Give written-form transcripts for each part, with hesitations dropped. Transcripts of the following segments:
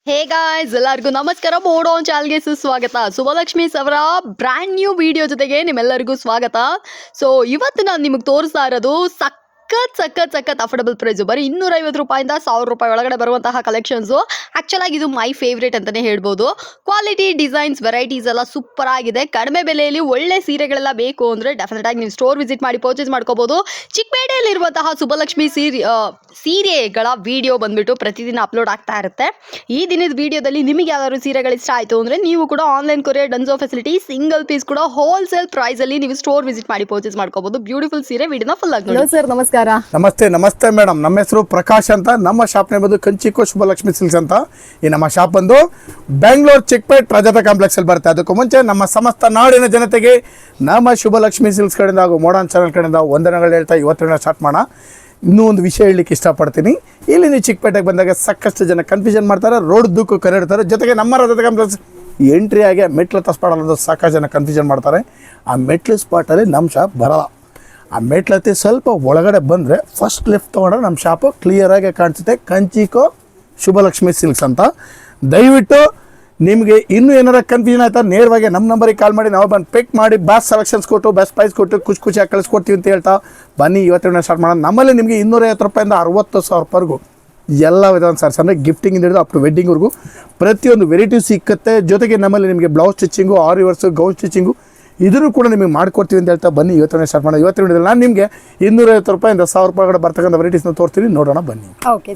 Hey guys, ಎಲ್ಲರಿಗೂ ನಮಸ್ಕಾರ. Mode on ಚಾನಲ್ಗೆ ಸುಸ್ವಾಗತ. ಸುಭಲಕ್ಷ್ಮಿ ಅವರ ಬ್ರ್ಯಾಂಡ್ ನ್ಯೂ ವಿಡಿಯೋ ಜೊತೆಗೆ ನಿಮ್ಮೆಲ್ಲರಿಗೂ ಸ್ವಾಗತ. ಸೊ ಇವತ್ತು ನಾನು ನಿಮಗೆ ತೋರಿಸ್ತಾ ಇರೋದು ಸಖತ್ ಅಫೋರ್ಡಬಲ್ ಪ್ರೈಸು. ಬರೀ 250 ರೂಪಾಯಿಂದ 1000 ರೂಪಾಯಿ ಒಳಗಡೆ ಬರುವಂತಹ ಕಲೆಕ್ಷನ್ಸು. ಆ್ಯಕ್ಚುಲಾಗಿ ಇದು ಮೈ ಫೇವ್ರೇಟ್ ಅಂತಲೇ ಹೇಳ್ಬೋದು. ಕ್ವಾಲಿಟಿ, ಡಿಸೈನ್ಸ್, ವೆರೈಟೀಸ್ ಎಲ್ಲ ಸೂಪರ್ ಆಗಿದೆ. ಕಡಿಮೆ ಬೆಲೆಯಲ್ಲಿ ಒಳ್ಳೆ ಸೀರೆಗಳೆಲ್ಲ ಬೇಕು ಅಂದರೆ ಡೆಫಿನೆಟಾಗಿ ನೀವು ಸ್ಟೋರ್ ವಿಸಿಟ್ ಮಾಡಿ ಪರ್ಚೇಸ್ ಮಾಡ್ಕೋಬೋದು. ಚಿಕ್ಕಪೇಟೆಯಲ್ಲಿರುವಂತಹ ಸುಭಲಕ್ಷ್ಮಿ ಸೀರೆಗಳ ವಿಡಿಯೋ ಬಂದುಬಿಟ್ಟು ಪ್ರತಿದಿನ ಅಪ್ಲೋಡ್ ಆಗ್ತಾ ಇರುತ್ತೆ. ಈ ದಿನದ ವಿಡಿಯೋದಲ್ಲಿ ನಿಮಗೆ ಯಾವ್ದಾದ್ರು ಸೀರೆಗಳು ಇಷ್ಟ ಆಯಿತು ಅಂದರೆ ನೀವು ಕೂಡ online courier Dunzo facility, single piece ಕೂಡ ಹೋಲ್ಸೇಲ್ ಪ್ರೈಸಲ್ಲಿ ನೀವು ಸ್ಟೋರ್ ವಿಸಿಟ್ ಮಾಡಿ ಪರ್ಚೇಸ್ ಮಾಡ್ಕೋಬೋದು. ಬ್ಯೂಟಿಫುಲ್ ಸೀರೆ. ವಿಡಿಯೋನ ಫುಲ್ ಆಗಿ ನೋಡಿ. ಸರ್ ನಮಸ್ಕಾರ. ನಮಸ್ತೆ ಮೇಡಮ್. ನಮ್ಮ ಹೆಸರು ಪ್ರಕಾಶ್ ಅಂತ. ನಮ್ಮ ಶಾಪ್ನೇ ಬಂದು ಕಂಚಿಕೋ ಶುಭಲಕ್ಷ್ಮಿ ಸಿಲ್ಕ್ಸ್ ಅಂತ. ಈ ನಮ್ಮ ಶಾಪ್ ಬಂದು ಬೆಂಗಳೂರು ಚಿಕ್ಕಪೇಟ್ ರಜತ ಕಾಂಪ್ಲೆಕ್ಸ್ ಅಲ್ಲಿ ಬರುತ್ತೆ. ಅದಕ್ಕೂ ಮುಂಚೆ ನಮ್ಮ ಸಮಸ್ತ ನಾಡಿನ ಜನತೆಗೆ ನಮ್ಮ ಶುಭಲಕ್ಷ್ಮಿ ಸಿಲ್ಕ್ಸ್ ಕಡೆಯಿಂದ ಹಾಗೂ ಮೋಡರ್ನ್ ಚಾನಲ್ ಕಡೆಯಿಂದ ವಂದನೆಗಳು ಹೇಳ್ತಾ ಇವತ್ತಿನ ಸ್ಟಾರ್ಟ್ ಮಾಡೋಣ. ಇನ್ನೂ ಒಂದು ವಿಷಯ ಹೇಳಲಿಕ್ಕೆ ಇಷ್ಟಪಡ್ತೀನಿ. ಇಲ್ಲಿ ನೀವು ಚಿಕ್ಕಪೇಟೆಗೆ ಬಂದಾಗ ಸಾಕಷ್ಟು ಜನ ಕನ್ಫ್ಯೂಷನ್ ಮಾಡ್ತಾರೆ, ರೋಡ್ ದುಕ್ಕು ಕರೆಡ್ತಾರೆ. ಜೊತೆಗೆ ನಮ್ಮ ರಜತ ಕಾಂಪ್ಲೆಕ್ಸ್ ಎಂಟ್ರಿ ಆಗಿ ಮೆಟ್ಲು ಸ್ಪಾಟಲ್ಲಿ ಸಾಕಷ್ಟು ಜನ ಕನ್ಫ್ಯೂಷನ್ ಮಾಡ್ತಾರೆ. ಆ ಮೆಟ್ಲು ಸ್ಪಾಟಲ್ಲಿ ನಮ್ಮ ಶಾಪ್ ಬರಲ್ಲ. ಆ ಮೆಟ್ಲತ್ತಿ ಸ್ವಲ್ಪ ಒಳಗಡೆ ಬಂದರೆ ಫಸ್ಟ್ ಲೆಫ್ಟ್ ತೊಗೊಂಡ್ರೆ ನಮ್ಮ ಶಾಪು ಕ್ಲಿಯರಾಗಿ ಕಾಣಿಸುತ್ತೆ. ಕಂಚಿಕೋ ಶುಭಲಕ್ಷ್ಮಿ ಸಿಲ್ಕ್ಸ್ ಅಂತ. ದಯವಿಟ್ಟು ನಿಮಗೆ ಇನ್ನೂ ಏನಾರ ಕನ್ಫ್ಯೂಷನ್ ಆಯ್ತಾ ನೇರವಾಗಿ ನಮ್ಮ ನಂಬರಿಗೆ ಕಾಲ್ ಮಾಡಿ ನಾವು ಬಂದು ಪಿಕ್ ಮಾಡಿ ಬೆಸ್ಟ್ ಸೆಲೆಕ್ಷನ್ಸ್ ಕೊಟ್ಟು ಬೆಸ್ಟ್ ಪ್ರೈಸ್ ಕೊಟ್ಟು ಖುಷಿಯಾಗಿ ಕಳಿಸ್ಕೊಡ್ತೀವಿ ಅಂತ ಹೇಳ್ತಾ ಬನ್ನಿ ಇವತ್ತಿನ ಸ್ಟಾರ್ಟ್ ಮಾಡೋಣ. ನಮ್ಮಲ್ಲಿ ನಿಮಗೆ 250 ರೂಪಾಯಿಂದ 60,000 ರೂಪಾಯಿವರೆಗೂ ಎಲ್ಲ ವಿಧಾನ ಸರ್ಸ್ ಅಂದರೆ ಗಿಫ್ಟಿಂಗ್ ಹಿಡಿದು ಅಪ್ ಟು ವೆಡ್ಡಿಂಗ್ವರೆಗೂ ಪ್ರತಿಯೊಂದು ವೆರೈಟಿ ಸಿಕ್ಕತ್ತೆ. ಜೊತೆಗೆ ನಮ್ಮಲ್ಲಿ ನಿಮಗೆ ಬ್ಲೌಸ್ ಸ್ಟಿಚಿಂಗು, ಆರಿ ವರ್ಸು, ಗೌನ್ ಸ್ಟಿಚಿಂಗು ಇದನ್ನು ಕೂಡ ನಿಮಗೆ ಮಾಡ್ಕೊಡ್ತೀವಿ ಅಂತ ಹೇಳ್ತಾ ಬನ್ನಿ ಇವತ್ತಿನ ಸ್ಟಾರ್ಟ್ ಮಾಡೋಣ. ಇವತ್ತಿನ ವಿಡಿಯೋದಲ್ಲಿ ನಾನು ನಿಮಗೆ 250 ರೂಪಾಯಿಂದ 1000 ರೂಪಾಯಿ ಬರ್ತಕ್ಕಂಥ ವೆರೈಟೀಸ್ನ ತೋರಿಸ್ತೀನಿ, ನೋಡೋಣ ಬನ್ನಿ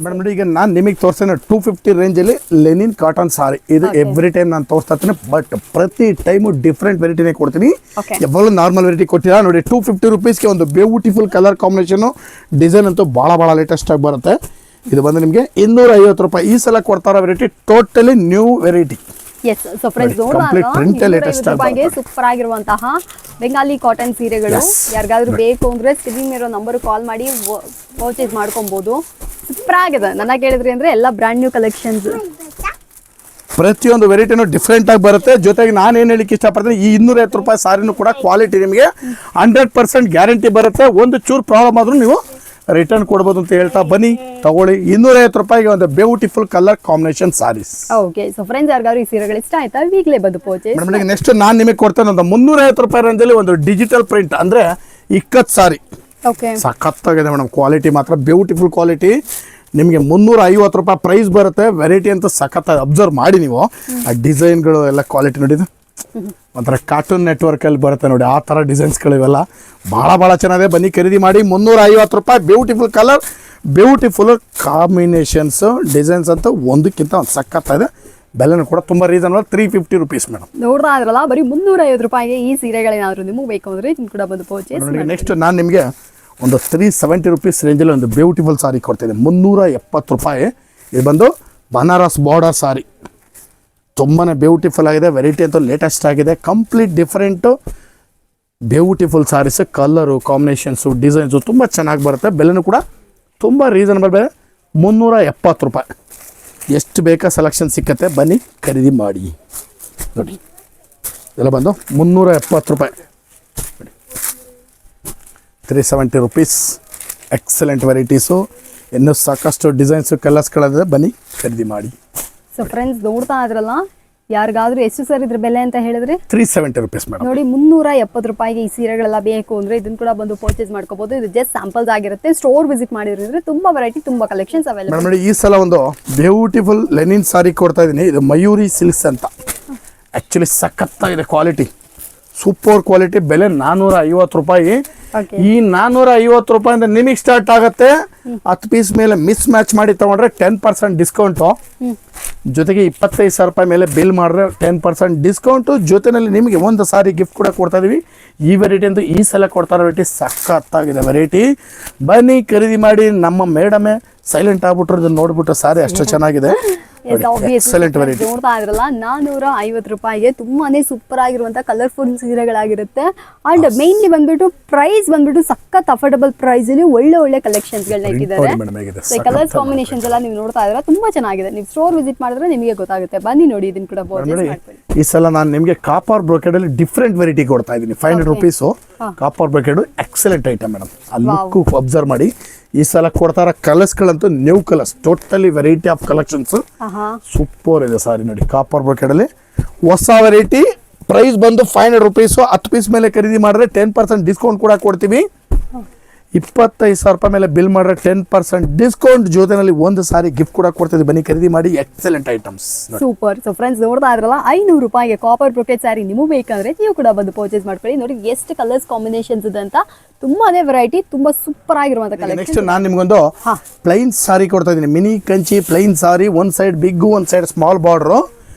ಮೇಡಮ್. ಈಗ ನಾನು ನಿಮಗೆ ತೋರಿಸ್ತೇನೆ 250 ರೇಂಜಲ್ಲಿ ಲೆನಿನ್ ಕಾಟನ್ ಸಾರಿ. ಇದು ಎವ್ರಿ ಟೈಮ್ ನಾನು ತೋರಿಸ್ತಾ ಇರ್ತೀನಿ, ಬಟ್ ಪ್ರತಿ ಟೈಮು ಡಿಫ್ರೆಂಟ್ ವೆರೈಟಿನೇ ಕೊಡ್ತೀನಿ. ಯಾವಾಗಲೂ ನಾರ್ಮಲ್ ವೆರೈಟಿ ಕೊಟ್ಟಿಲ್ಲ ನೋಡಿ. 250 ರೂಪೀಸ್ಗೆ ಒಂದು ಬ್ಯೂಟಿಫುಲ್ ಕಲರ್ ಕಾಂಬಿನೇಷನು, ಡಿಸೈನ್ ಅಂತೂ ಭಾಳ ಲೇಟೆಸ್ಟ್ ಆಗಿ ಬರುತ್ತೆ. ಇದು ಬಂದು ನಿಮಗೆ 250 ರೂಪಾಯಿ. ಈ ಸಲ ಕೊಡ್ತಾರೋ variety totally new variety. Yes, so friends ನೋಡಿಗೆ ಸೂಪರ್ ಆಗಿರುವಂತಹ ಬೆಂಗಾಲಿ ಕಾಟನ್ ಸೀರೆಗಳು ಯಾರಿಗಾದ್ರೂ ಬೇಕು ಅಂದ್ರೆ ಸ್ಕ್ರೀನ್ ಇರೋ ನಂಬರ್ ಕಾಲ್ ಮಾಡಿ ಪರ್ಚೇಸ್ ಮಾಡ್ಕೊಬಹುದು. ಸೂಪರ್ ಆಗಿದೆ. ನನ್ನ ಕೇಳಿದ್ರಿ ಅಂದ್ರೆ ಎಲ್ಲ ಬ್ರ್ಯಾಂಡ್ ನ್ಯೂ ಕಲೆಕ್ಷನ್ಸ್, ಪ್ರತಿಯೊಂದು ವೆರೈಟಿನೂ ಡಿಫ್ರೆಂಟ್ ಆಗಿ ಬರುತ್ತೆ. ಜೊತೆಗೆ ನಾನು ಏನು ಹೇಳಿಕ್ಕೆ ಇಷ್ಟಪಡ್ತೀನಿ, ಈ 250 ರೂಪಾಯಿ ಸಾರಿನೂ ಕೂಡ ಕ್ವಾಲಿಟಿ ನಿಮಗೆ 100% ಗ್ಯಾರಂಟಿ ಬರುತ್ತೆ. ಒಂದು ಚೂರು ಪ್ರಾಬ್ಲಮ್ ಆದ್ರೂ ನೀವು ರಿಟರ್ನ್ ಕೊಡ್ಬೋದು ಅಂತ ಹೇಳ್ತಾ ಬನ್ನಿ ತಗೊಳ್ಳಿ. 250 ರೂಪಾಯಿಗೆ ಒಂದು beautiful colour combination sarees. Okay, so friends ಯಾರಿಗಾದ್ರು ಈ ಸೀರೆಗಳು ಇಷ್ಟ ಆಯ್ತಾ ಈಗಲೇ ಬಂದು ಪರ್ಚೇಸ್ ಮೇಡಮ್. ನೆಕ್ಸ್ಟ್ ನಾನು ನಿಮಗೆ ಕೊಡ್ತೇನೆ ಒಂದು 350 ರೂಪಾಯಿ ರೇಂಜಲ್ಲಿ ಒಂದು ಡಿಜಿಟಲ್ ಪ್ರಿಂಟ್ ಅಂದ್ರೆ ಇಕ್ಕತ್ ಸಾರಿ. ಸಖತ್ತಾಗಿದೆ ಮೇಡಮ್. ಕ್ವಾಲಿಟಿ ಮಾತ್ರ ಬ್ಯೂಟಿಫುಲ್ ಕ್ವಾಲಿಟಿ. ನಿಮಗೆ 350 ರೂಪಾಯಿ ಪ್ರೈಸ್ ಬರುತ್ತೆ. ವೆರೈಟಿ ಅಂತ ಸಖತ್ತಾಗಿ ಅಬ್ಸರ್ವ್ ಮಾಡಿ ನೀವು. ಆ ಡಿಸೈನ್ಗಳು ಎಲ್ಲ ಕ್ವಾಲಿಟಿ ನೋಡಿದ್ದು ಒಂಥರ ಕಾರ್ಟೂನ್ ನೆಟ್ವರ್ಕಲ್ಲಿ ಬರುತ್ತೆ ನೋಡಿ, ಆ ಥರ ಡಿಸೈನ್ಸ್ಗಳು ಇವೆಲ್ಲ ಭಾಳ ಚೆನ್ನಾಗಿದೆ. ಬನ್ನಿ ಖರೀದಿ ಮಾಡಿ. 350 ರೂಪಾಯಿ. Beautiful colour, beautiful combinations, designs ಅಂತ ಒಂದಕ್ಕಿಂತ ಒಂದು ಸಖತ್ತಾಗಿದೆ. ಬೆಲೆನೂ ಕೂಡ ತುಂಬ ರೀಸನಬಲ್, 350 ರೂಪೀಸ್ ಮೇಡಮ್. ನೋಡ್ತಾ ಇದ್ರಲ್ಲ, ಬರೀ 350 ರೂಪಾಯಿಗೆ ಈ ಸೀರೆಗಳೇನಾದರೂ ನಿಮಗೆ ಬೇಕು ಅಂದರೆ ನೀವು ಕೂಡ ಬಂದು ಪರ್ಚೇಸ್ ಮಾಡಿ. ನೆಕ್ಸ್ಟ್ ನಾನು ನಿಮಗೆ ಒಂದು 370 ರೂಪೀಸ್ ರೇಂಜಲ್ಲಿ ಒಂದು ಬ್ಯೂಟಿಫುಲ್ ಸಾರಿ ಕೊಡ್ತೀನಿ. 370 ರೂಪಾಯಿ. ಇದು ಬಂದು ಬನಾರಸ್ ಬಾರ್ಡರ್ ಸಾರಿ. ತುಂಬಾ ಬ್ಯೂಟಿಫುಲ್ ಆಗಿದೆ. ವೆರೈಟಿ ಅಂತೂ ಲೇಟೆಸ್ಟ್ ಆಗಿದೆ. Complete different beautiful sarees. Colour combinations, designs ತುಂಬ ಚೆನ್ನಾಗಿ ಬರುತ್ತೆ. ಬೆಲೆನೂ ಕೂಡ ತುಂಬ ರೀಸನಬಲ್ ಬೆಲೆ, 370 ರೂಪಾಯಿ. ಎಷ್ಟು ಬೇಕಾ ಸೆಲೆಕ್ಷನ್ ಸಿಕ್ಕತ್ತೆ, ಬನ್ನಿ ಖರೀದಿ ಮಾಡಿ. ನೋಡಿ ಇದೆಲ್ಲ ಬಂದು 370 ರೂಪಾಯಿ. 370 ರೂಪೀಸ್. Excellent varieties. ಇನ್ನೂ ಸಾಕಷ್ಟು ಡಿಸೈನ್ಸು, ಕಲರ್ಸ್ಗಳಿದೆ, ಬನ್ನಿ ಖರೀದಿ ಮಾಡಿ. ಸೊ ಫ್ರೆಂಡ್ಸ್ ನೋಡ್ತಾ ಇದ್ರಲ್ಲ, ಯಾರಿಗಾದ್ರೂ ಎಷ್ಟು ಸರ್ ಇದ್ರ ಬೆಲೆ ಅಂತ ಹೇಳಿದ್ರೆ 370 ರೂಪೀಸ್ ಮೇಡಮ್. ನೋಡಿ 370 ರೂಪಾಯಿಗೆ ಈ ಸೀರೆಗಳೆಲ್ಲ ಬೇಕು ಅಂದ್ರೆ ಇದನ್ನ ಕೂಡ ಬಂದು ಪರ್ಚೇಸ್ ಮಾಡ್ಕೋಬಹುದು. ಇದು ಜಸ್ಟ್ ಸ್ಯಾಂಪಲ್ಸ್ ಆಗಿರುತ್ತೆ. ಸ್ಟೋರ್ ವಿಸಿಟ್ ಮಾಡಿದ್ರೆ ತುಂಬಾ ವೆರೈಟಿ, ತುಂಬಾ ಕಲೆಕ್ಷನ್ಸ್ ಅವೈಲೇಬಲ್. ನೋಡಿ ಈ ಸಲ ಒಂದು ಬ್ಯೂಟಿಫುಲ್ ಲೆನಿನ್ ಸಾರಿ ಕೊಡ್ತಾ ಇದೀನಿ. ಇದು ಮಯೂರಿ ಸಿಲ್ಕ್ಸ್ ಅಂತ. ಆಕ್ಚುಲಿ ಸಖತ್ತಾಗಿದೆ ಕ್ವಾಲಿಟಿ, ಸೂಪರ್ ಕ್ವಾಲಿಟಿ. ಬೆಲೆ 450 ರೂಪಾಯಿ. ಈ 450 ರೂಪಾಯಿಂದ ನಿಮಗೆ ಸ್ಟಾರ್ಟ್ ಆಗುತ್ತೆ. 10 ಪೀಸ್ ಮೇಲೆ ಮಿಸ್ ಮ್ಯಾಚ್ ಮಾಡಿ ತಗೊಂಡ್ರೆ 10% ಡಿಸ್ಕೌಂಟು. ಜೊತೆಗೆ 25,000 ರೂಪಾಯಿ ಮೇಲೆ ಬಿಲ್ ಮಾಡಿದ್ರೆ 10% ಡಿಸ್ಕೌಂಟು. ಜೊತೆಯಲ್ಲಿ ನಿಮಗೆ ಒಂದು ಸಾರಿ ಗಿಫ್ಟ್ ಕೂಡ ಕೊಡ್ತಾ ಇದೀವಿ. ಈ ವೆರೈಟಿ ಅಂತೂ ಈ ಸಲ ಕೊಡ್ತಾ ವೆರೈಟಿ ಸಖತ್ತಾಗಿದೆ ವೆರೈಟಿ. ಬನ್ನಿ ಖರೀದಿ ಮಾಡಿ. ನಮ್ಮ ಮೇಡಮೇ ಸೈಲೆಂಟ್ ಆಗ್ಬಿಟ್ರು, ಇದನ್ನ ನೋಡ್ಬಿಟ್ಟು ಸಾರಿ ಅಷ್ಟು ಚೆನ್ನಾಗಿದೆ. ನೋಡ್ತಾ ಇದ್ರಲ್ಲ, 450 ರೂಪಾಯಿಗೆ ತುಂಬಾನೇ ಸೂಪರ್ ಆಗಿರುವಂತ ಕಲರ್ಫುಲ್ ಸೀರೆಗಳಾಗಿರುತ್ತೆ. ಅಂಡ್ ಮೇನ್ಲಿ ಬಂದ್ಬಿಟ್ಟು ಪ್ರೈಸ್ ಬಂದ್ಬಿಟ್ಟು ಸಖತ್ ಅಫೋರ್ಡಬಲ್ ಪ್ರೈಸ್ ಅಲ್ಲಿ ಒಳ್ಳೆ ಕಲೆಕ್ಷನ್ಸ್ ಗಳನ್ನ ಇಟ್ಟಿದ್ದಾರೆ. ಕಲರ್ಸ್ ಕಾಂಬಿನೇಷನ್ಸ್ ಎಲ್ಲ ನೀವು ನೋಡ್ತಾ ಇದ್ರೆ ತುಂಬಾ ಚೆನ್ನಾಗಿದೆ. ನೀವು ಸ್ಟೋರ್ ವಿಸಿಟ್ ಮಾಡಿದ್ರೆ ನಿಮಗೆ ಗೊತ್ತಾಗುತ್ತೆ. ಬನ್ನಿ ನೋಡಿ, ಇದನ್ನ ಕೂಡ ಈ ಸಲ ನಾನು ನಿಮಗೆ ಕಾಪರ್ ಬ್ರೋಕೆಡ್ ಅಲ್ಲಿ ಡಿಫ್ರೆಂಟ್ ವೆರೈಟಿ ಕೊಡ್ತಾ ಇದ್ದೀನಿ. 500 rupees copper brocade excellent item madam ಆ ಲುಕ್ಕು ಅಬ್ಸರ್ವ್ ಮಾಡಿ. ಈ ಸಲ ಕೊಡ್ತಾರ ಕಲರ್ಸ್ಗಳಂತೂ new colours, totally variety of collections super ಇದೆ ಸಾರಿ ನೋಡಿ. ಕಾಪರ್ ಬ್ರೊಕೇಡಲ್ಲಿ ಹೊಸ ವೆರೈಟಿ, ಪ್ರೈಸ್ ಬಂದು 500 ರುಪೀಸು. 10 ಪೀಸ್ ಮೇಲೆ ಖರೀದಿ ಮಾಡಿದ್ರೆ 10% ಡಿಸ್ಕೌಂಟ್ ಕೂಡ ಕೊಡ್ತೀವಿ. 25,000 ರೂಪಾಯಿ ಮೇಲೆ ಬಿಲ್ ಮಾಡಿದ್ರೆ 10% ಡಿಸ್ಕೌಂಟ್ ಜೊತೆನಲ್ಲಿ ಒಂದು ಸಾರಿ ಗಿಫ್ಟ್ ಕೂಡ ಕೊಡ್ತೀವಿ. ಬನ್ನಿ ಖರೀದಿ ಮಾಡಿ, excellent items. Super. So friends ನೋಡ್ತಾ ಇದ್ರಲ್ಲ 500 ರೂಪಾಯಿಗೆ ಕಾಪರ್ ಬ್ರೊಕೇಡ್ ಸ್ಯಾರಿ ನಿಮಗೆ ಬೇಕಂದ್ರೆ ನೀವು ಕೂಡ ಬಂದು ಪರ್ಚೇಸ್ ಮಾಡ್ಕೊಳ್ಳಿ. ನೋಡಿ ಎಷ್ಟು ಕಲರ್ಸ್ ಕಾಂಬಿನೇಷನ್ಸ್ ಇದೆ ಅಂತ, ತುಂಬಾನೇ ವೆರೈಟಿ, ತುಂಬಾ ಸೂಪರ್ ಆಗಿರುವಂತ ಕಲೆಕ್ಷನ್. ನೆಕ್ಸ್ಟ್ ನಾನು ನಿಮ್ಗೊಂದು ಪ್ಲೈನ್ ಸಾರಿ ಕೊಡ್ತಾ ಇದ್ದೀನಿ, ಮಿನಿ ಕಂಚಿ ಪ್ಲೈನ್ ಸಾರಿ. ಒಂದ್ ಸೈಡ್ ಬಿಗ್, ಒಂದ್ ಸೈಡ್ ಸ್ಮಾಲ್ ಬಾರ್ಡರ್.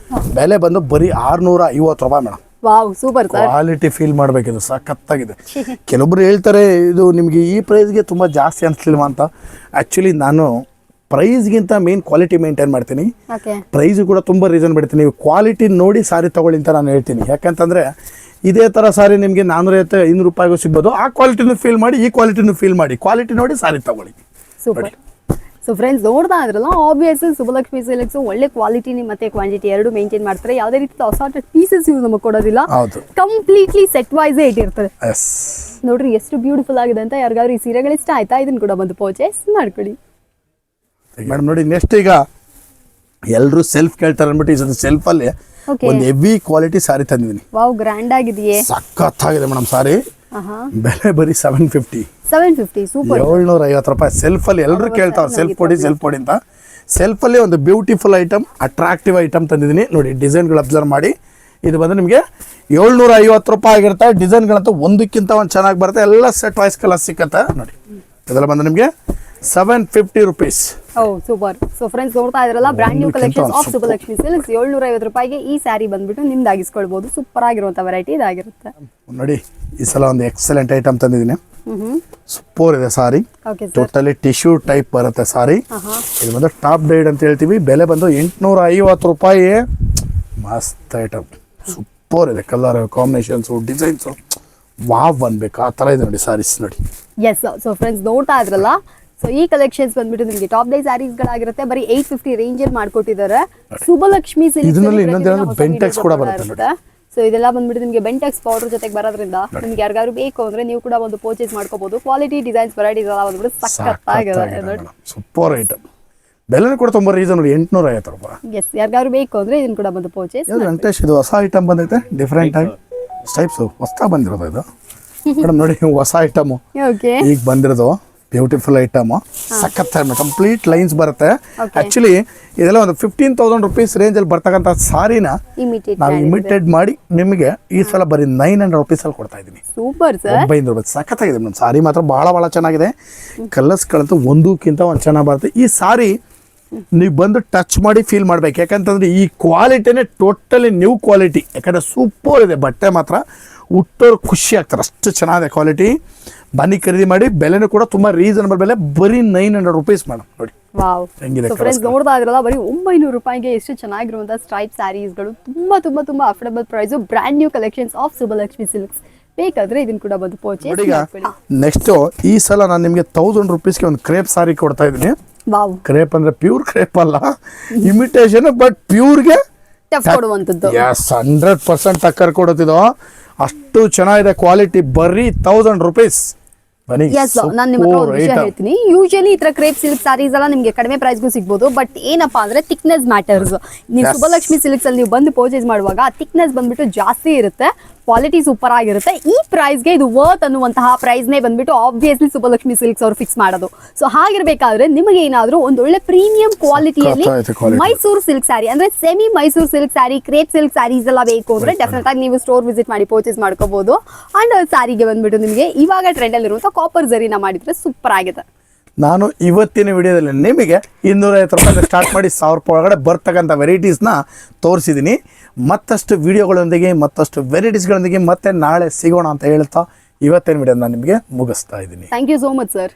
ಬೆಲೆ ಬಂದು ಬರೀ 650 ರೂಪಾಯಿ madam. Wow, super sir. Quality feel ಮಾಡಬೇಕಿದು, ಸಖತ್ತಾಗಿದೆ. ಕೆಲವೊಬ್ರು ಹೇಳ್ತಾರೆ ಇದು ನಿಮಗೆ ಈ ಪ್ರೈಸ್ಗೆ ತುಂಬ ಜಾಸ್ತಿ ಅನಿಸ್ಲಿಲ್ವಾ ಅಂತ. ಆ್ಯಕ್ಚುಲಿ ನಾನು ಪ್ರೈಸ್ಗಿಂತ ಮೇನ್ ಕ್ವಾಲಿಟಿ ಮೇಂಟೈನ್ ಮಾಡ್ತೀನಿ. ಪ್ರೈಸ್ ಕೂಡ ತುಂಬ ರೀಸನ್ ಬಿಡ್ತೀನಿ. ನೀವು ಕ್ವಾಲಿಟಿ ನೋಡಿ ಸಾರಿ ತಗೊಳ್ಳಿ ಅಂತ ನಾನು ಹೇಳ್ತೀನಿ. ಯಾಕಂತಂದರೆ ಇದೇ ಥರ ಸಾರಿ ನಿಮಗೆ 450-500 ರೂಪಾಯಿಗೂ ಸಿಗ್ಬೋದು. ಆ ಕ್ವಾಲಿಟಿನೂ ಫೀಲ್ ಮಾಡಿ, ಈ ಕ್ವಾಲಿಟಿನೂ ಫೀಲ್ ಮಾಡಿ, ಕ್ವಾಲಿಟಿ ನೋಡಿ ಸಾರಿ ತಗೊಳ್ಳಿ. ಸೂಪರ್. ಸೊ ಫ್ರೆಂಡ್ಸ್ ನೋಡ್ತಾ ಇದ್ರಲ್ಲ, ಆಬ್ವಿಯಸ್ ಸುಬ್ಬಲಕ್ಷ್ಮಿ ಸಿಲ್ಕ್ಸ್ ಒಳ್ಳೆ ಕ್ವಾಲಿಟಿ ಮತ್ತೆ ಕ್ವಾಂಟಿಟಿ ಎರಡು ಮೇಂಟೈನ್ ಮಾಡ್ತಾರೆ. ಯಾವುದೇ ರೀತಿ ಅಸಾರ್ಟೆಡ್ ಪೀಸಸ್ ಇವ್ರು ನಮಗೆ ಕೊಡೋದಿಲ್ಲ, ಕಂಪ್ಲೀಟ್ಲಿ ಸೆಟ್ ವೈಸ್ ಇಟ್ಟಿರ್ತಾರೆ. ನೋಡ್ರಿ ಎಷ್ಟು ಬ್ಯೂಟಿಫುಲ್ ಆಗಿದೆ ಅಂತ. ಯಾರಿಗಾದ್ರು ಈ ಸೀರೆಗಳು ಇಷ್ಟ ಆಯ್ತಾ, ಇದನ್ನ ಕೂಡ ಬಂದು ಪರ್ಚೇಸ್ ಮಾಡ್ಕೊಳ್ಳಿ ಮೇಡಮ್. ನೋಡಿ ನೆಕ್ಸ್ಟ್ ಈಗ ಎಲ್ಲರೂ ಸೆಲ್ಫ್ ಕೇಳ್ತಾರೆ ಅಂದ್ಬಿಟ್ಟು ಈ ಸತಿ ಸೆಲ್ಫ್ ಅಲ್ಲಿ ಒಂದು ಹೆವಿ ಕ್ವಾಲಿಟಿ ಸಾರಿ ತಂದಿದ್ದೀನಿ. ವಾವ್, ಗ್ರ್ಯಾಂಡ್ ಆಗಿದೆಯೇ, ಸಖತ್ತಾಗಿದೆ ಮೇಡಮ್ ಸಾರಿ. ಬೆಲೆ ಬರೀ 750. ಸೂಪರ್. 750 ರೂಪಾಯಿ. ಸೆಲ್ಫ್ ಅಲ್ಲಿ ಎಲ್ಲರೂ ಕೇಳ್ತಾವ್ರೆ ಸೆಲ್ಫ್ ಕೊಡಿ ಸೆಲ್ಫ್ ಕೊಡಿ ಅಂತ. ಸೆಲ್ಫ್ ಅಲ್ಲಿ ಒಂದು ಬ್ಯೂಟಿಫುಲ್ ಐಟಮ್, ಅಟ್ರಾಕ್ಟಿವ್ ಐಟಮ್ ತಂದಿದ್ದೀನಿ. ನೋಡಿ ಡಿಸೈನ್ಗಳು ಅಬ್ಸರ್ವ್ ಮಾಡಿ. ಇದು ಬಂದು ನಿಮಗೆ 750 ರೂಪಾಯಿ ಆಗಿರುತ್ತೆ. ಡಿಸೈನ್ಗಳಂತೂ ಒಂದಕ್ಕಿಂತ ಒಂದು ಚೆನ್ನಾಗಿ ಬರುತ್ತೆ. ಎಲ್ಲ ಸೆಟ್ ವೈಸ್ ಕಲರ್ ಸಿಕ್ಕತ್ತೆ ನೋಡಿ. ಇದೆಲ್ಲ ಬಂದು ನಿಮಗೆ 750 rupees. ಸೂಪರ್. ಸೊ ಫ್ರೆಂಡ್ಸ್ ನೋಡ್ತಾ ಇದ್ರಲ್ಲ, brand new collection of Subbalakshmi silks. 750 ರೂಪಾಯಿಗೆ ಈ ಸ್ಯಾರಿ ಬಂದ್ಬಿಟ್ಟು ನಿಮ್ದಾಗಿಸ್ಕೊಳ್ಬಹುದು. ಸೂಪರ್ ಆಗಿರುವಂತ ವೆರೈಟಿ ಇದಾಗಿರುತ್ತೆ ನೋಡಿ. ಈ ಸಲ ಒಂದು ಎಕ್ಸಲೆಂಟ್ ಐಟಮ್ ತಂದಿದ್ದೀನಿ. ಸೂಪರ್ ಇದೆ ಸಾರಿ. ಟೋಟಲಿ ಟಿಶ್ಯೂ ಟೈಪ್ ಬರುತ್ತೆ ಸಾರಿ. ಇದು ಬಂದು ಟಾಪ್ ಡೈಡ್ ಅಂತ ಹೇಳ್ತೀವಿ. ಬೆಲೆ ಬಂದು 850 ರೂಪಾಯಿ. ಮಸ್ತ್ ಐಟಮ್, ಸೂಪರ್ ಇದೆ. ಕಲರ್ ಕಾಂಬಿನೇಷನ್ಸು, ಡಿಸೈನ್ಸು ವಾವ್ ಅನ್ಬೇಕು, ಆ ಥರ ಇದೆ ನೋಡಿ ಸಾರೀಸ್ ನೋಡಿ. ಎಸ್. ಸೊ ಫ್ರೆಂಡ್ಸ್ ನೋಡ್ತಾ ಇದ್ರಲ್ಲ, ಸೊ ಈ ಕಲೆಕ್ಷನ್ಸ್ ಬಂದ್ಬಿಟ್ಟು ನಿಮಗೆ ಟಾಪ್ ಡೈ ಸ್ಯಾರೀಸ್ ಗಳಾಗಿರುತ್ತೆ. ಬರೀ 850 ರೇಂಜ್ ಅಲ್ಲಿ ಮಾಡ್ಕೊಟ್ಟಿದ್ದಾರೆ ಸುಬ್ಬಲಕ್ಷ್ಮಿ ಸಿಲ್ಕ್ಸ್. ಇದರಲ್ಲಿ ಇನ್ನೊಂದು ಬೆಂಟೆಕ್ಸ್ ಕೂಡ ಬರುತ್ತೆ. ಸೊ ಇದೆಲ್ಲ ಬಂದ್ಬಿಟ್ಟು ನಿಮಗೆ ಬೆಂಟೆಕ್ಸ್ ಪೌಡರ್ ಜೊತೆಗೆ ಬರೋದ್ರಿಂದ ನಿಮ್ಗೆ ಯಾರಿಗಾರು ಬೇಕು ಅಂದ್ರೆ ನೀವು ಕೂಡ ಒಂದು ಪರ್ಚೇಸ್ ಮಾಡ್ಕೋಬಹುದು. ಕ್ವಾಲಿಟಿ ಡಿಸೈನ್ಸ್ ವೆರೈಟೀಸ್ ಎಲ್ಲ ಬಂದ್ಬಿಟ್ಟು ಸಖತ್ತಾಗಿದೆ. Super item. ಬೆಲೆ ಕೂಡ ತುಂಬಾ ರೀಸನಬಲ್, 850 ರೂಪಾಯಿ. ಎಸ್, ಯಾರಿಗಾರು ಬೇಕು ಅಂದ್ರೆ ಇದನ್ನ ಕೂಡ ಬಂದು ಪರ್ಚೇಸ್. ವೆಂಕಟೇಶ್ ಇದು ಹೊಸ ಐಟಮ್ ಬಂದೈತೆ, ಡಿಫ್ರೆಂಟ್ ಆಗಿ ಟೈಪ್ಸ್ ಹೊಸ ಬಂದಿರೋದು ಇದು ಮೇಡಮ್. ನೋಡಿ ಹೊಸ ಐಟಮ್ ಈಗ ಬಂದಿರೋದು, ಬ್ಯೂಟಿಫುಲ್ ಐಟಮ್, ಸಖತ್ ಕಂಪ್ಲೀಟ್ ಲೈನ್ಸ್ ಬರುತ್ತೆ. ಆಕ್ಚುಲಿ ಇದೆಲ್ಲ ಒಂದು 15,000 rupees ರೇಂಜ್ ಅಲ್ಲಿ ಬರ್ತಕ್ಕಂಥ ಸಾರಿನ ನಾವು ಇಮಿಟೇಟ್ ಮಾಡಿ ನಿಮಗೆ ಈ ಸಲ ಬರೀ 900 rupees ಅಲ್ಲಿ ಕೊಡ್ತಾ ಇದ್ದೀನಿ. Super sir. 900 ರೂಪಾಯಿ. ಸಖತ್ತಾಗಿದೆ ಮೇಡಮ್ ಸಾರಿ ಮಾತ್ರ ಬಹಳ ಚೆನ್ನಾಗಿದೆ. ಕಲರ್ಸ್ಗಳಂತೂ ಒಂದಕ್ಕಿಂತ ಒಂದು ಚೆನ್ನಾಗಿ ಬರುತ್ತೆ. ಈ ಸಾರಿ ನೀವು ಬಂದು ಟಚ್ ಮಾಡಿ ಫೀಲ್ ಮಾಡ್ಬೇಕು. ಯಾಕಂತಂದ್ರೆ ಈ ಕ್ವಾಲಿಟಿನೇ ಟೋಟಲಿ ನ್ಯೂ ಕ್ವಾಲಿಟಿ. ಯಾಕಂದ್ರೆ ಸೂಪರ್ ಇದೆ ಬಟ್ಟೆ, ಮಾತ್ರ ಹುಟ್ಟೋರು ಖುಷಿ ಆಗ್ತಾರೆ, ಅಷ್ಟು ಚೆನ್ನಾಗಿದೆ ಕ್ವಾಲಿಟಿ. ಬನ್ನಿ ಖರೀದಿ ಮಾಡಿ. ಬೆಲೆನೂ ಕೂಡ ತುಂಬಾ ರೀಸನಬಲ್ ಬೆಲೆ, ಬರೀ 900 rupees ಮೇಡಮ್ ನೋಡಿ. ವಾವ್. ಸೊ ಫ್ರೆಂಡ್ಸ್ ನೋಡ್ತಾ ಇದ್ರಲ್ಲ, ಬರೀ 900 ರೂಪಾಯಿಗೆ ಎಷ್ಟು ಚೆನ್ನಾಗಿರುವಂತಹ ಸ್ಟ್ರೈಪ್ ಸ್ಯಾರೀಸ್ಗಳು, ತುಂಬಾ affordable price, brand new collections of Subbalakshmi Silks. ಬೇಕಾದ್ರೆ ಇದನ್ನ ಕೂಡ ಬಂದು ಪರ್ಚೇಸ್ ಮಾಡ್ಕೊಳ್ಳಿ. ನೆಕ್ಸ್ಟ್ ಈ ಸಲ ನಾನು ನಿಮಗೆ 1000 rupeesಗೆ ಒಂದು ಕ್ರೇಪ್ ಸಾರಿ ಕೊಡ್ತಾ ಇದ್ದೀನಿ. ವಾವ್. ಕ್ರೇಪ್ ಅಂದ್ರೆ ಪ್ಯೂರ್ ಕ್ರೇಪ್ ಅಲ್ಲ, ಇಮಿಟೇಷನ್, ಬಟ್ ಪ್ಯೂರ್ಗೆ ಕೊಡುವಂತದ್ದು. 100% ಟಕ್ಕರ್ ಕೊಡುತ್ತಿದ್ದು. ಅಷ್ಟು ಚೆನ್ನಾಗಿದೆ ಕ್ವಾಲಿಟಿ. ಬರೀ 1000 rupees. ನಾನು ನಿಮ್ಮ ಹತ್ರ ಒಂದು ವಿಷಯ ಹೇಳ್ತೀನಿ. ಯೂಶಲಿ ಈ ತರ ಕ್ರೇಪ್ ಸಿಲ್ಕ್ ಸ್ಯಾರೀಸ್ ಎಲ್ಲ ನಿಮಗೆ ಕಡಿಮೆ ಪ್ರೈಸ್ಗೂ ಸಿಗ್ಬೋದು. ಬಟ್ ಏನಪ್ಪಾ ಅಂದ್ರೆ ಥಿಕ್ನೆಸ್ ಮ್ಯಾಟರ್ಸ್. ನೀವು ಸುಬ್ಬಲಕ್ಷ್ಮಿ ಸಿಲ್ಕ್ಸ್ ಅಲ್ಲಿ ನೀವು ಬಂದು ಪರ್ಚೇಸ್ ಮಾಡುವಾಗ ಆ ಥಿಕ್ನೆಸ್ ಬಂದ್ಬಿಟ್ಟು ಜಾಸ್ತಿ ಇರುತ್ತೆ, ಕ್ವಾಲಿಟಿ ಸೂಪರ್ ಆಗಿರುತ್ತೆ. ಈ ಪ್ರೈಸ್ಗೆ ಇದು ವರ್ತ್ ಅನ್ನುವಂತಹ ಪ್ರೈಸ್ನೇ ಬಂದ್ಬಿಟ್ಟು ಆಬ್ವಿಯಸ್ಲಿ ಸುಬ್ಬಲಕ್ಷ್ಮಿ ಸಿಲ್ಕ್ಸ್ ಅವರು ಫಿಕ್ಸ್ ಮಾಡೋದು. ಸೊ ಹಾಗಿರ್ಬೇಕಾದ್ರೆ ನಿಮಗೆ ಏನಾದ್ರೂ ಒಂದು ಒಳ್ಳೆ ಪ್ರೀಮಿಯಂ ಕ್ವಾಲಿಟಿಯಲ್ಲಿ ಮೈಸೂರು ಸಿಲ್ಕ್ ಸ್ಯಾರಿ ಅಂದ್ರೆ semi Mysuru silk saree, crepe silk sarees ಎಲ್ಲ ಬೇಕು ಅಂದ್ರೆ ಡೆಫಿನೆಟ್ ಆಗಿ ನೀವು ಸ್ಟೋರ್ ವಿಸಿಟ್ ಮಾಡಿ ಪರ್ಚೇಸ್ ಮಾಡ್ಕೋಬಹುದು. ಅಂಡ್ ಸ್ಯಾರಿಗೆ ಬಂದ್ಬಿಟ್ಟು ನಿಮಗೆ ಇವಾಗ ಟ್ರೆಂಡ್ ಅಲ್ಲಿ ಇರುವಂತಹ ಕಾಪರ್ ಜರಿನ ಮಾಡಿದ್ರೆ ಸೂಪರ್ ಆಗಿದೆ. ನಾನು ಇವತ್ತಿನ ವಿಡಿಯೋದಲ್ಲಿ ನಿಮಗೆ 250 ರೂಪಾಯಿ ಸ್ಟಾರ್ಟ್ ಮಾಡಿ 1000 ರೂಪಾಯಿ ಒಳಗಡೆ ಬರ್ತಕ್ಕಂಥ ವೆರೈಟೀಸ್ನ ತೋರಿಸಿದ್ದೀನಿ. ಮತ್ತಷ್ಟು ವಿಡಿಯೋಗಳೊಂದಿಗೆ, ಮತ್ತಷ್ಟು ವೆರೈಟೀಸ್ಗಳೊಂದಿಗೆ ಮತ್ತೆ ನಾಳೆ ಸಿಗೋಣ ಅಂತ ಹೇಳ್ತಾ ಇವತ್ತಿನ ವಿಡಿಯೋ ನಾನು ನಿಮಗೆ ಮುಗಿಸ್ತಾ ಇದ್ದೀನಿ. Thank you so much sir.